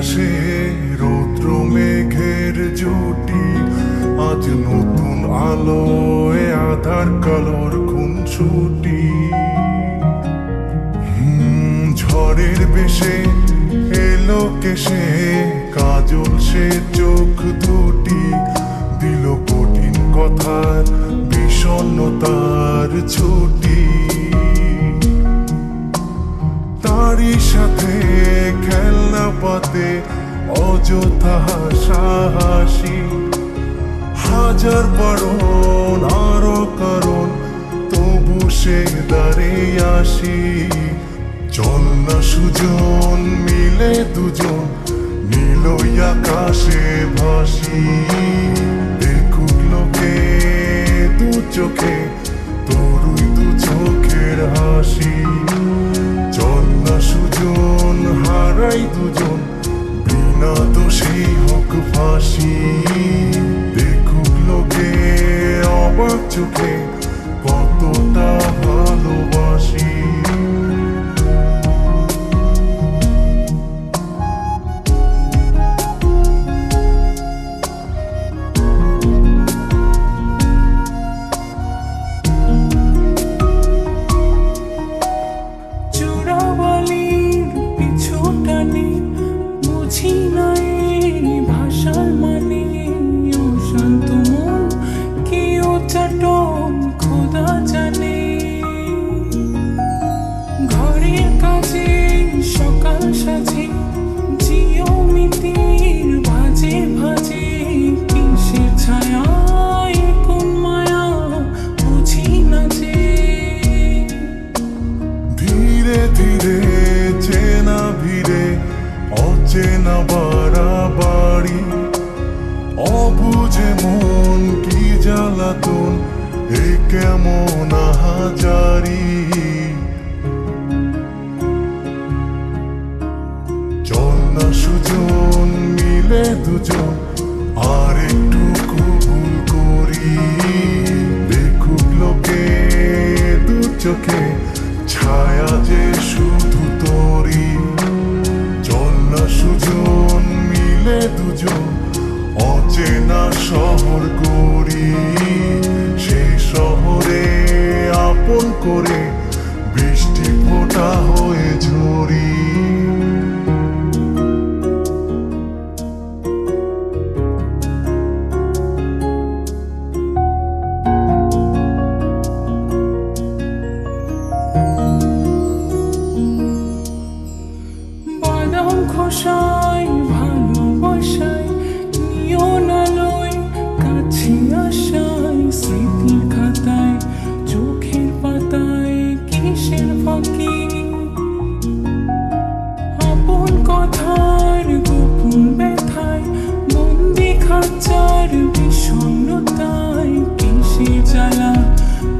আকাশে রৌদ্র মেঘের জুটি, আজ নতুন আলোয় আধার কালোর খুনসুটি। ঝড়ের বেশে এলো কেশে কাজল সে চোখ দুটি, দিল কঠিন কথার বিষণ্ণতার ছুটি। তারই সাথে খেলনা পাতে অযথা হাসাহাসি, হাজার বারণ আরো কারণ তবু সে দাঁড়িয়ে আসি। চল না সুজন মিলে দুজন নীলই আকাশে ভাসি, দেখুক লোকে দু চোখে তোরই দু চোখের হাসি। চল না সুজন হারাই দুজন বিনা দোষী হোক ফাঁসি, দেখুক লোকে অবাক চোখে কতটা ভালোবাসি। খোদা জানে ঘরের কাজে সকাল সাজে জিওমিতির ভাজে ভাজে, কিসের ছায়ায় কোন মায়া বুঝি না যে। ধীরে ধীরে চেনা ভিড়ে অচেনা বাড়াবাড়ি, অবুঝে মন কি জ্বালাতন এ কেমন আহাজারি। চল না সুজন মিলে দুজন আর একটু কবুল করি, দেখুক লোকে দু চোখে ছায়া যে শুধু তোরি। চল না সুজন মিলে দুজন অচেনা শহর করি, সেই শহরে আপন করে বৃষ্টি ফোঁটা হয়ে ঝরি। বাদাম খোসায় ভালোবাসায় নিয়ন আলোয় কাছে আসায়, স্মৃতির খাতায় চোখের পাতায় কিসের ফাঁকি। আপন কথার গোপন ব্যথায় বন্দি খাঁচার বিষণ্ণতায়, কিসের জ্বালা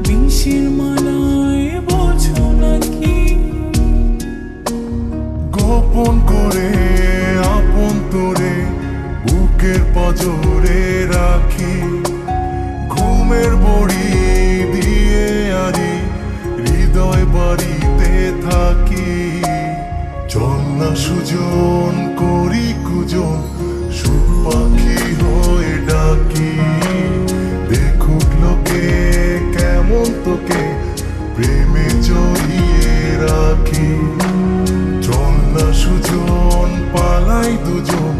বিষের মালায় বোঝো নাকি। গোপন করে আপন তোরে বুকের পাজরে রাখি, ঘুমের বড়ি দিয়ে আরি হৃদয় বাড়িতে থাকি। চল না সুজন করি কুজন সুখ পাখি হয়ে ডাকি, দেখুক লোকে কেমন তোকে প্রেমে জড়িয়ে রাখি। চল না সুজন পালাই দুজন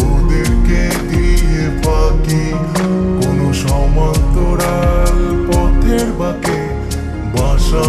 ওদেরকে দিয়ে ফাঁকি, কোনো সমান্তরাল পথের বাঁকে বাসা